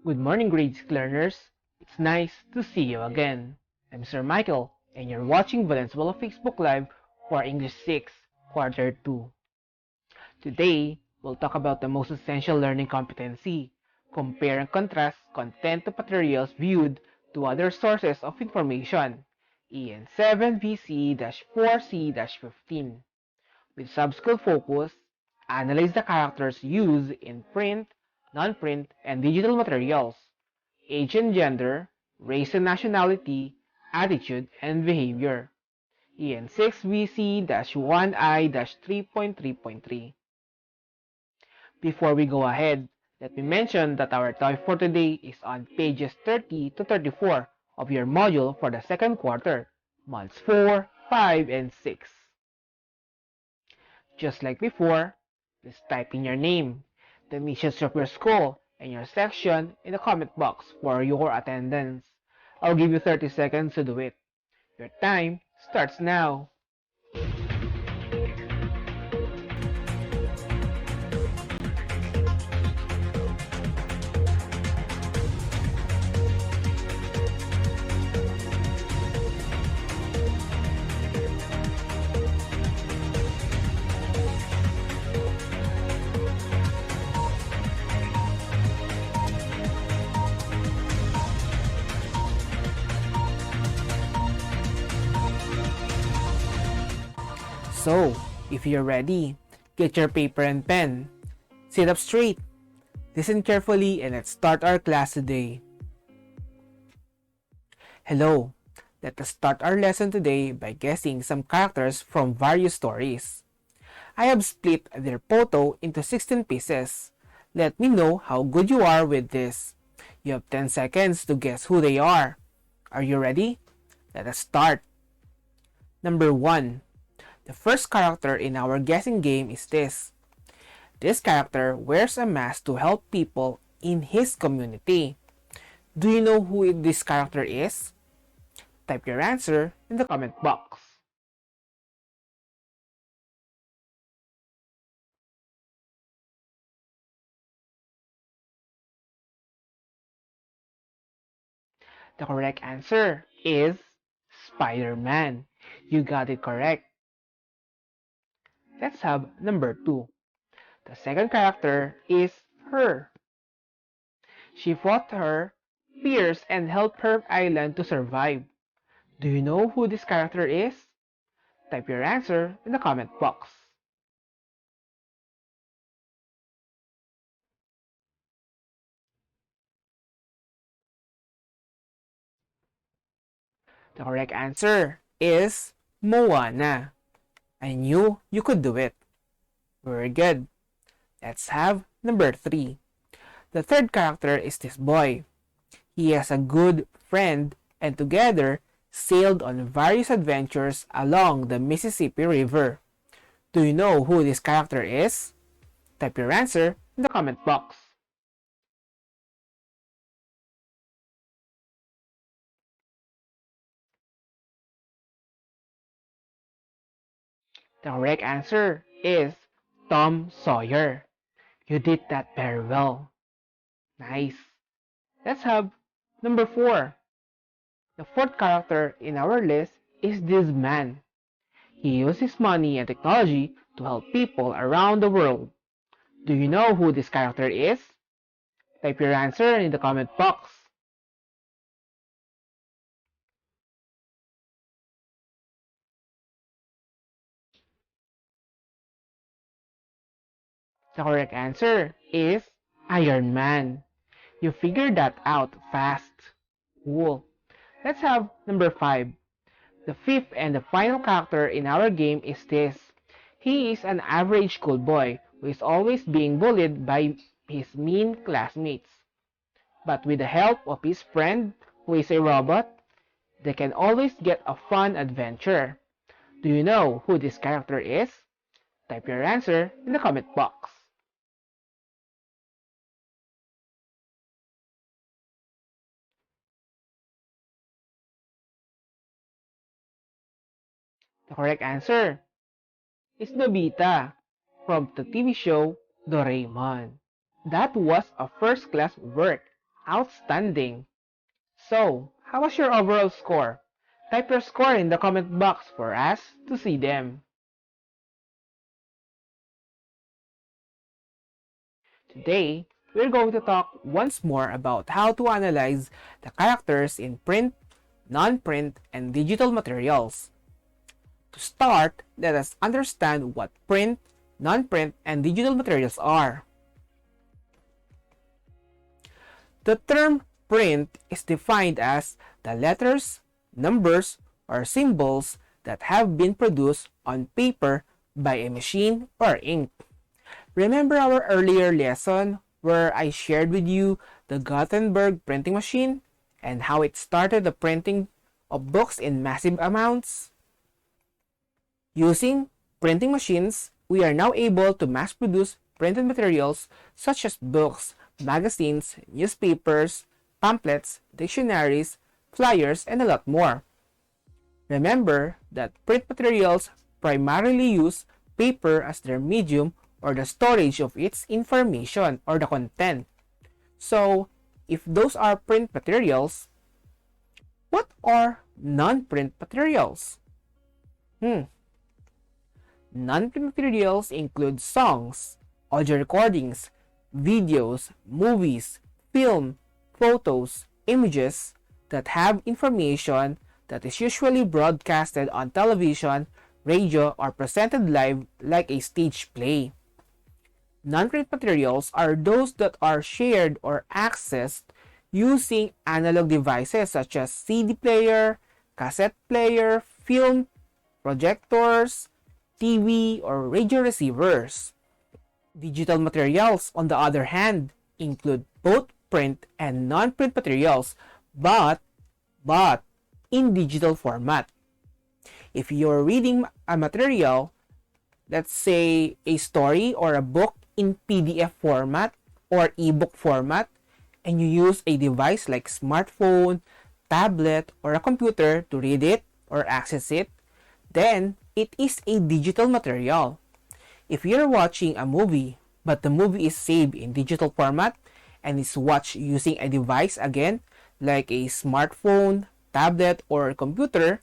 Good morning, grade 6 learners. It's nice to see you again. I'm Sir Michael, and you're watching Valenzuela Facebook Live for English 6, Quarter 2. Today, we'll talk about the most essential learning competency. Compare and contrast content to materials viewed to other sources of information. EN 7 VC-4C-15. With sub-skill focus, analyze the characters used in print, non-print, and digital materials, age and gender, race and nationality, attitude, and behavior. EN 6 VC-1I-3.3.3. Before we go ahead, let me mention that our topic for today is on pages 30 to 34 of your module for the second quarter, months 4, 5, and 6. Just like before, please type in your name, the initials of your school, and your section in the comment box for your attendance. I'll give you 30 seconds to do it. Your time starts now. So, if you're ready, get your paper and pen. Sit up straight. Listen carefully and let's start our class today. Hello. Let us start our lesson today by guessing some characters from various stories. I have split their photo into 16 pieces. Let me know how good you are with this. You have 10 seconds to guess who they are. Are you ready? Let us start. Number 1. The first character in our guessing game is this. This character wears a mask to help people in his community. Do you know who this character is? Type your answer in the comment box. The correct answer is Spider-Man. You got it correct. Let's have number 2. The second character is her. She fought her peers and helped her island to survive. Do you know who this character is? Type your answer in the comment box. The correct answer is Moana. I knew you could do it. Very good. Let's have number 3. The third character is this boy. He has a good friend and together sailed on various adventures along the Mississippi River. Do you know who this character is? Type your answer in the comment box. The correct answer is Tom Sawyer. You did that very well. Nice. Let's have number 4. The fourth character in our list is this man. He uses money and technology to help people around the world. Do you know who this character is? Type your answer in the comment box. The correct answer is Iron Man. You figured that out fast. Cool. Let's have number 5. The fifth and the final character in our game is this. He is an average schoolboy who is always being bullied by his mean classmates. But with the help of his friend, who is a robot, they can always get a fun adventure. Do you know who this character is? Type your answer in the comment box. The correct answer is Nobita from the TV show Doraemon. That was a first-class work. Outstanding! So, how was your overall score? Type your score in the comment box for us to see them. Today, we're going to talk once more about how to analyze the characters in print, non-print, and digital materials. To start, let us understand what print, non-print, and digital materials are. The term print is defined as the letters, numbers, or symbols that have been produced on paper by a machine or ink. Remember our earlier lesson where I shared with you the Gutenberg printing machine and how it started the printing of books in massive amounts? Using printing machines, we are now able to mass produce printed materials such as books, magazines, newspapers, pamphlets, dictionaries, flyers, and a lot more. Remember that print materials primarily use paper as their medium or the storage of its information or the content. So, if those are print materials, what are non-print materials? Non-print materials include songs, audio recordings, videos, movies, film, photos, images that have information that is usually broadcasted on television, radio, or presented live like a stage play. Non-print materials are those that are shared or accessed using analog devices such as CD player, cassette player, film, projectors, TV, or radio receivers. Digital materials, on the other hand, include both print and non-print materials, but in digital format. If you're reading a material, let's say a story or a book in PDF format or ebook format, and you use a device like smartphone, tablet, or a computer to read it or access it, then it is a digital material. If you're watching a movie, but the movie is saved in digital format and is watched using a device again, like a smartphone, tablet, or computer,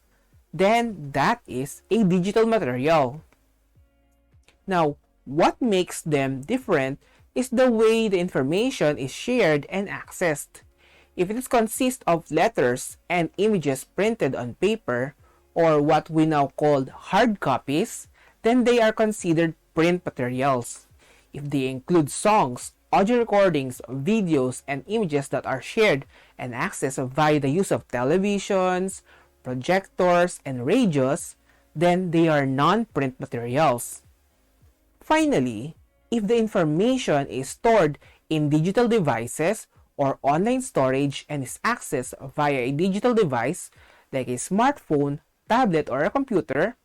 then that is a digital material. Now, what makes them different is the way the information is shared and accessed. If it consists of letters and images printed on paper, or what we now call hard copies, then they are considered print materials. If they include songs, audio recordings, videos, and images that are shared and accessed via the use of televisions, projectors, and radios, then they are non-print materials. Finally, if the information is stored in digital devices or online storage and is accessed via a digital device like a smartphone, tablet, or a computer,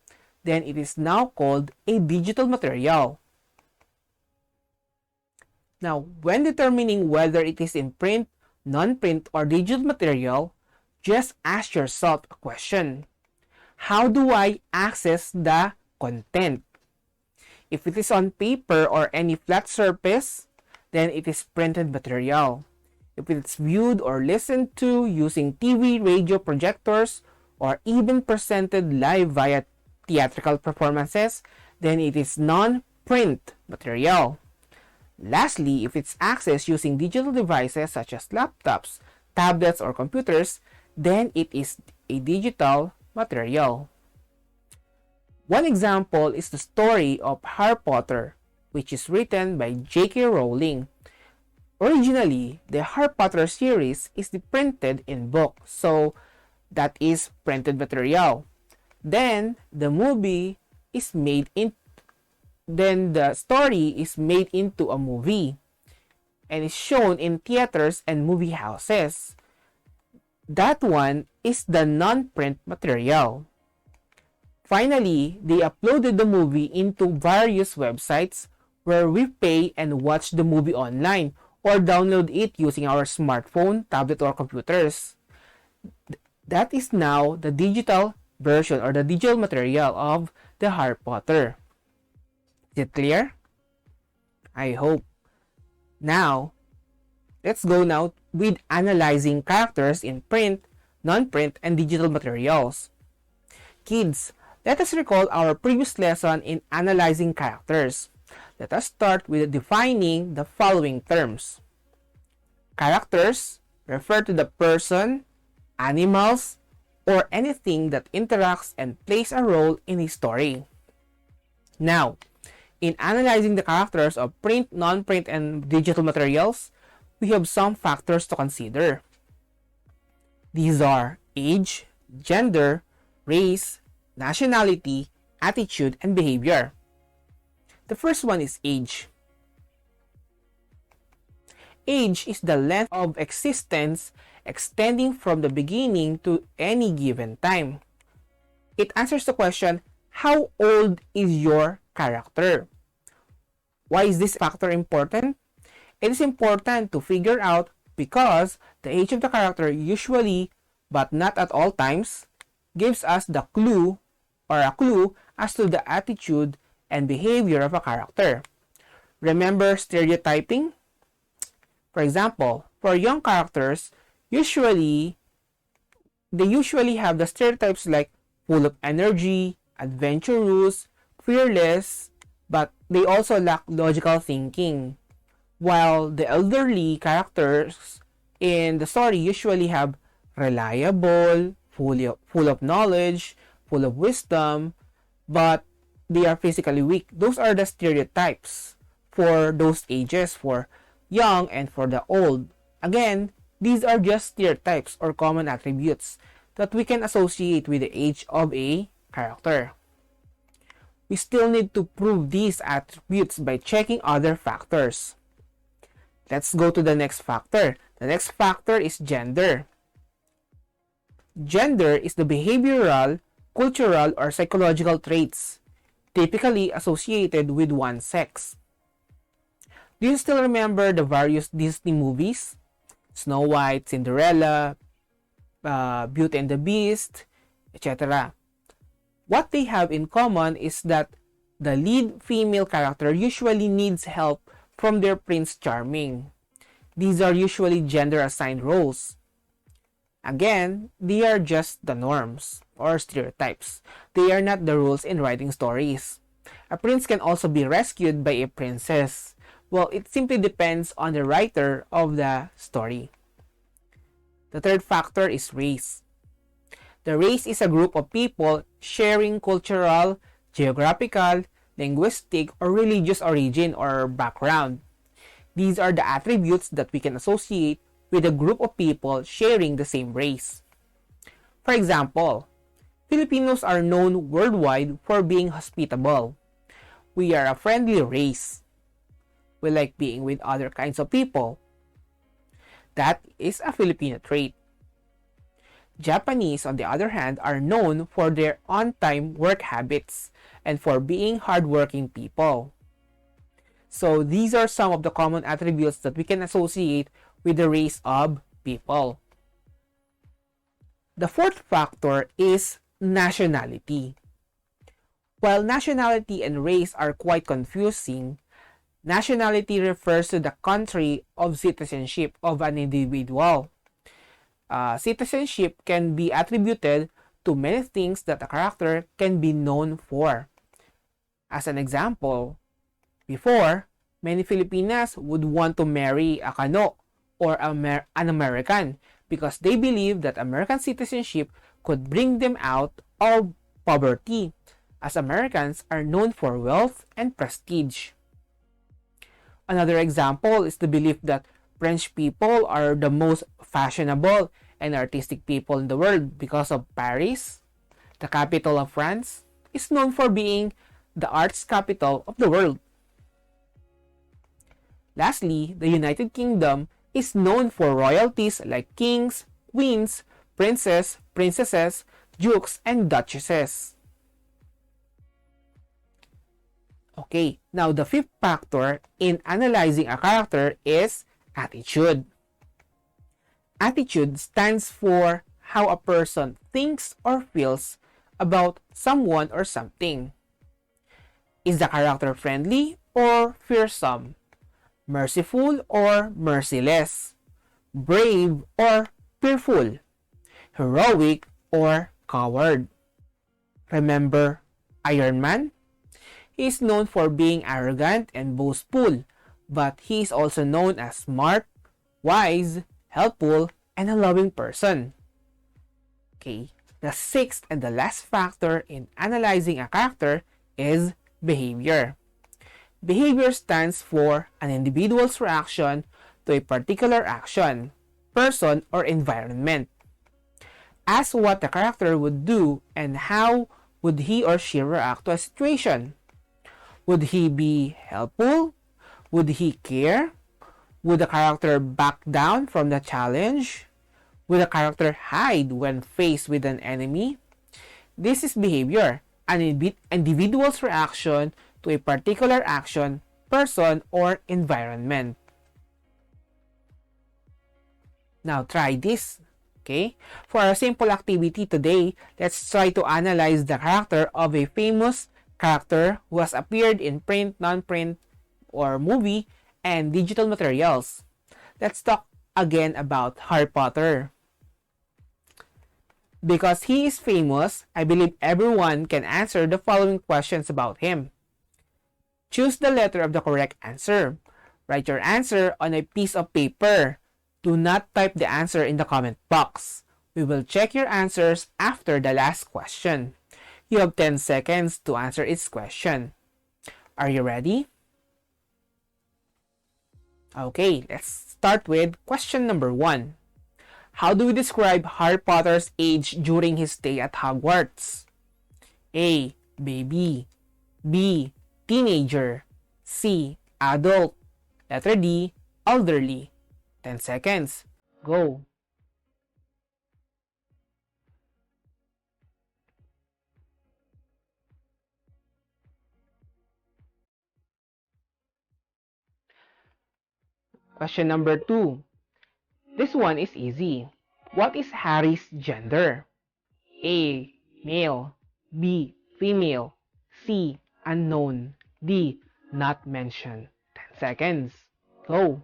then it is now called a digital material. Now, when determining whether it is in print, non-print, or digital material, just ask yourself a question. How do I access the content? If it is on paper or any flat surface, then it is printed material. If it's viewed or listened to using TV, radio, projectors, or even presented live via theatrical performances, then it is non-print material. Lastly, if it's accessed using digital devices such as laptops, tablets, or computers, then it is a digital material. One example is the story of Harry Potter, which is written by J.K. Rowling. Originally, the Harry Potter series is printed in book, so that is printed material. Then the movie is made in then the story is made into a movie and is shown in theaters and movie houses. That one is the non-print material. Finally, they uploaded the movie into various websites where we pay and watch the movie online or download it using our smartphone, tablet, or computers. That is now the digital version or the digital material of the Harry Potter. Is it clear? I hope. Now, let's go now with analyzing characters in print, non-print, and digital materials. Kids, let us recall our previous lesson in analyzing characters. Let us start with defining the following terms. Characters refer to the person, animals, or anything that interacts and plays a role in a story. Now, in analyzing the characters of print, non-print, and digital materials, we have some factors to consider. These are age, gender, race, nationality, attitude, and behavior. The first one is age. Age is the length of existence extending from the beginning to any given time. It answers the question, how old is your character? Why is this factor important? It is important to figure out because the age of the character usually, but not at all times, gives us the clue or a clue as to the attitude and behavior of a character. Remember stereotyping? For example, for young characters, they usually have the stereotypes like full of energy, adventurous, fearless, but they also lack logical thinking. While the elderly characters in the story usually have reliable, full of knowledge, full of wisdom, but they are physically weak. Those are the stereotypes for those ages, for young and for the old. Again, these are just stereotypes or common attributes that we can associate with the age of a character. We still need to prove these attributes by checking other factors. Let's go to the next factor. The next factor is gender. Gender is the behavioral, cultural, or psychological traits typically associated with one sex. Do you still remember the various Disney movies? Snow White, Cinderella, Beauty and the Beast, etc. What they have in common is that the lead female character usually needs help from their Prince Charming. These are usually gender-assigned roles. Again, they are just the norms or stereotypes. They are not the rules in writing stories. A prince can also be rescued by a princess. Well, it simply depends on the writer of the story. The third factor is race. The race is a group of people sharing cultural, geographical, linguistic, or religious origin or background. These are the attributes that we can associate with a group of people sharing the same race. For example, Filipinos are known worldwide for being hospitable. We are a friendly race. We like being with other kinds of people. That is a Filipino trait. Japanese, on the other hand, are known for their on-time work habits and for being hardworking people. So these are some of the common attributes that we can associate with the race of people. The fourth factor is nationality. While nationality and race are quite confusing, nationality refers to the country of citizenship of an individual. Citizenship can be attributed to many things that a character can be known for. As an example, before, many Filipinas would want to marry a Kano or an American because they believe that American citizenship could bring them out of poverty, as Americans are known for wealth and prestige. Another example is the belief that French people are the most fashionable and artistic people in the world because of Paris, the capital of France, is known for being the arts capital of the world. Lastly, the United Kingdom is known for royalties like kings, queens, princes, princesses, dukes, and duchesses. Okay, now the fifth factor in analyzing a character is attitude. Attitude stands for how a person thinks or feels about someone or something. Is the character friendly or fearsome? Merciful or merciless? brave or fearful, heroic or coward. Remember Iron Man? He is known for being arrogant and boastful, but he is also known as smart, wise, helpful, and a loving person. Okay, the sixth and the last factor in analyzing a character is behavior. Behavior stands for an individual's reaction to a particular action, person, or environment. Ask what the character would do and how would he or she react to a situation. Would he be helpful? Would he care? Would the character back down from the challenge? Would the character hide when faced with an enemy? This is behavior, an individual's reaction to a particular action, person, or environment. Now try this. Okay? For a simple activity today, let's try to analyze the character of a famous character who has appeared in print, non-print, or movie and digital materials. Let's talk again about Harry Potter. Because he is famous, I believe everyone can answer the following questions about him. Choose the letter of the correct answer. Write your answer on a piece of paper. Do not type the answer in the comment box. We will check your answers after the last question. You have 10 seconds to answer each question. Are you ready? Okay, let's start with question number 1. How do we describe Harry Potter's age during his stay at Hogwarts? A. Baby. B. Teenager. C. Adult. Letter D. Elderly. 10 seconds. Go. Question number 2. This one is easy. What is Harry's gender? A. Male. B. Female. C. Unknown. D. Not mentioned. 10 seconds. Go.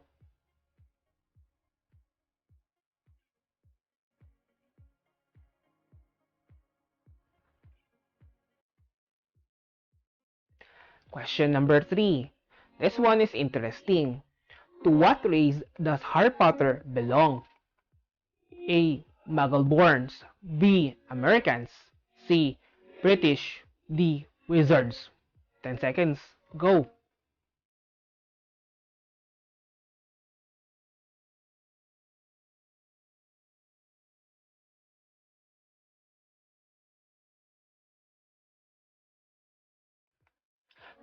Question number 3. This one is interesting. To what race does Harry Potter belong? A. Muggleborns. B. Americans. C. British. D. Wizards. 10 seconds. Go.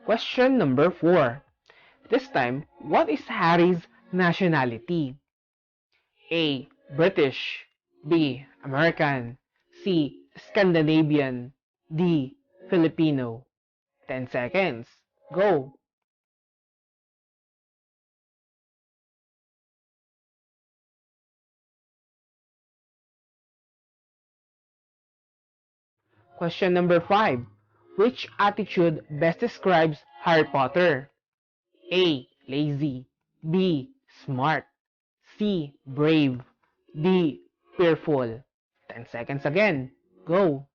Question number 4. This time, what is Harry's nationality? A. British. B. American. C. Scandinavian. D. Filipino. 10 seconds. Go. Question number 5. Which attitude best describes Harry Potter? A. Lazy. B. Smart. C. Brave. D. Fearful. 10 seconds again. Go.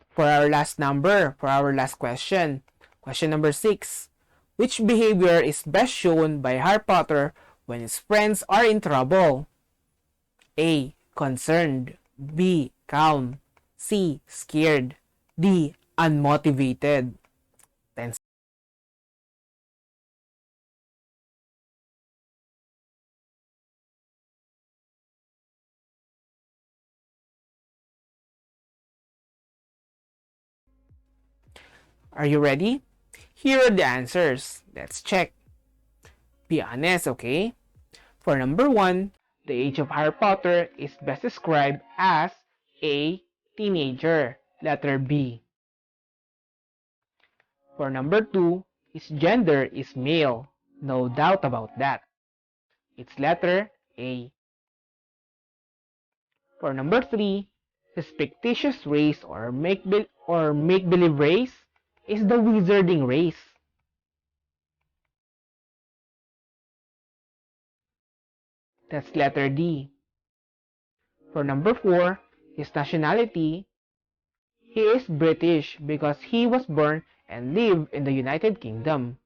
For our last question. Question number 6. Which behavior is best shown by Harry Potter when his friends are in trouble? A. Concerned. B. Calm. C. Scared. D. Unmotivated. 10. Are you ready? Here are the answers. Let's check. Be honest, okay? For number 1, the age of Harry Potter is best described as a teenager. Letter B. For number 2, his gender is male. No doubt about that. It's letter A. For number 3, His fictitious race or make-believe race is the wizarding race. That's letter D. For number 4, his nationality, he is British because he was born and lived in the United Kingdom.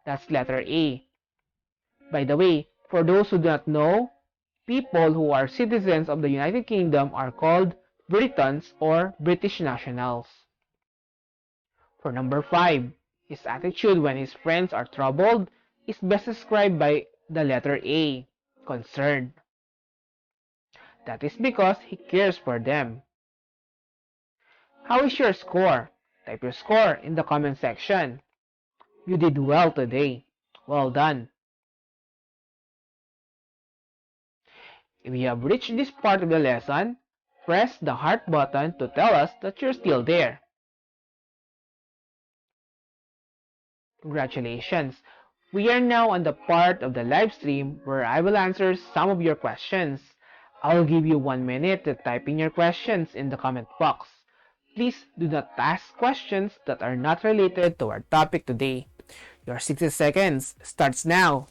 That's letter A. By the way, for those who do not know, people who are citizens of the United Kingdom are called Britons or British nationals. For number 5, his attitude when his friends are troubled is best described by the letter A, concerned. That is because he cares for them. How is your score? Type your score in the comment section. You did well today. Well done. If you have reached this part of the lesson, press the heart button to tell us that you're still there. Congratulations! We are now on the part of the live stream where I will answer some of your questions. I'll give you 1 minute to type in your questions in the comment box. Please do not ask questions that are not related to our topic today. Your 60 seconds starts now.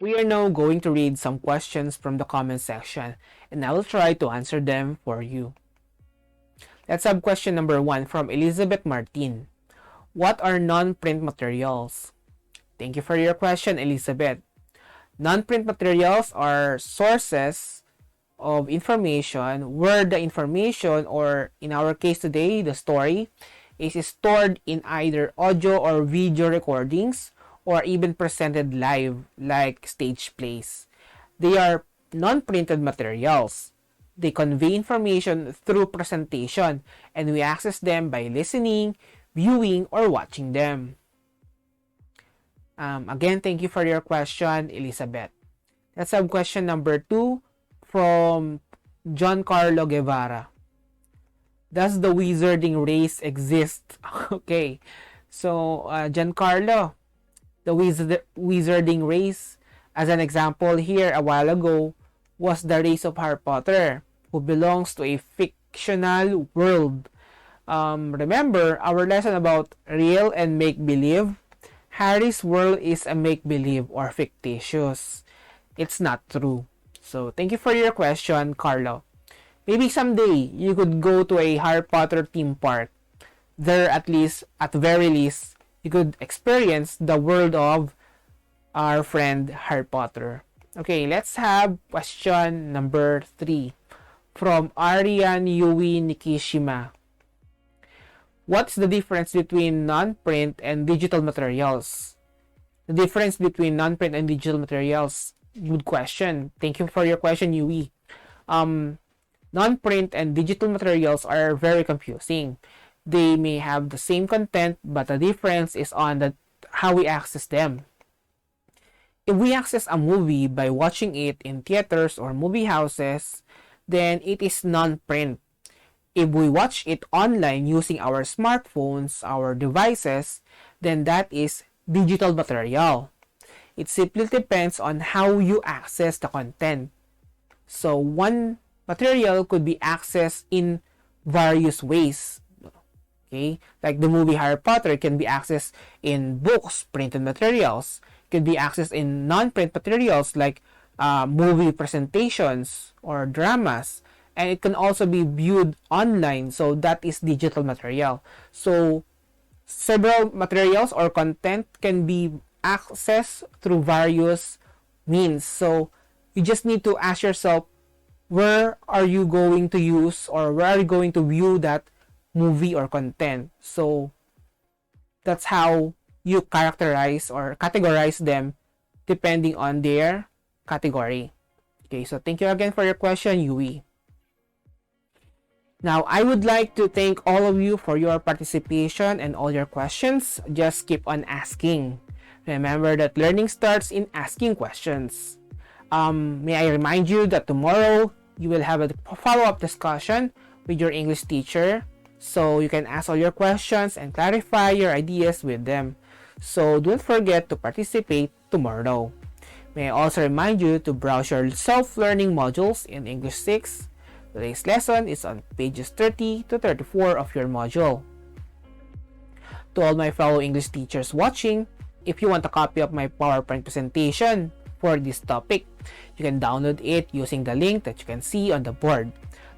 We are now going to read some questions from the comment section and I will try to answer them for you. Let's have question number 1 from Elizabeth Martin. What are non-print materials? Thank you for your question, Elizabeth. Non-print materials are sources of information where the information, or in our case today, the story, is stored in either audio or video recordings or even presented live like stage plays. They are non-printed materials. They convey information through presentation and we access them by listening, viewing, or watching them. Again, thank you for your question, Elizabeth. Let's have question number 2 from John Carlo Guevara. Does the wizarding race exist? Okay, so Giancarlo, the wizarding race, as an example here a while ago, was the race of Harry Potter, who belongs to a fictional world. Remember our lesson about real and make-believe? Harry's world is a make-believe or fictitious. It's not true. So thank you for your question, Carlo. Maybe someday you could go to a Harry Potter theme park. There, at very least, you could experience the world of our friend Harry Potter. Okay, let's have question number 3 from Arian Yui Nikishima. What's the difference between non-print and digital materials? The difference between non-print and digital materials. Good question. Thank you for your question, Yui. Non-print and digital materials are very confusing. They may have the same content, but the difference is on how we access them. If we access a movie by watching it in theaters or movie houses, then it is non-print. If we watch it online using our smartphones, our devices, then that is digital material. It simply depends on how you access the content. So one material could be accessed in various ways. Okay, like the movie Harry Potter can be accessed in books, printed materials. Can be accessed in non-print materials like movie presentations or dramas. and it can also be viewed online, so that is digital material. So several materials or content can be accessed through various means. So you just need to ask yourself, where are you going to use, or where are you going to view that movie or content? So that's how you characterize or categorize them depending on their category. Okay, so thank you again for your question, Yui. Now, I would like to thank all of you for your participation and all your questions. Just keep on asking. Remember that learning starts in asking questions. May I remind you that tomorrow you will have a follow-up discussion with your English teacher, so you can ask all your questions and clarify your ideas with them. So don't forget to participate tomorrow. May I also remind you to browse your self-learning modules in English 6. Today's lesson is on pages 30 to 34 of your module. To all my fellow English teachers watching, if you want a copy of my PowerPoint presentation for this topic, you can download it using the link that you can see on the board.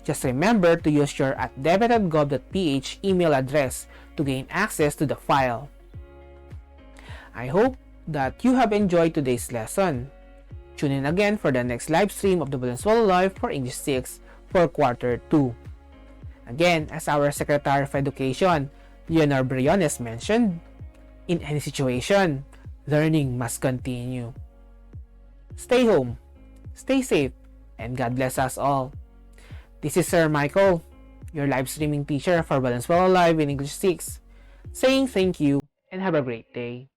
Just remember to use your @debit@gov.ph email address to gain access to the file. I hope that you have enjoyed today's lesson. Tune in again for the next live stream of the Valenzuela Live for English 6 for quarter 2. Again, as our Secretary of Education, Leonor Briones, mentioned, in any situation, learning must continue. Stay home, stay safe, and God bless us all. This is Sir Michael, your live streaming teacher for Valenzuela Live in English 6, saying thank you and have a great day.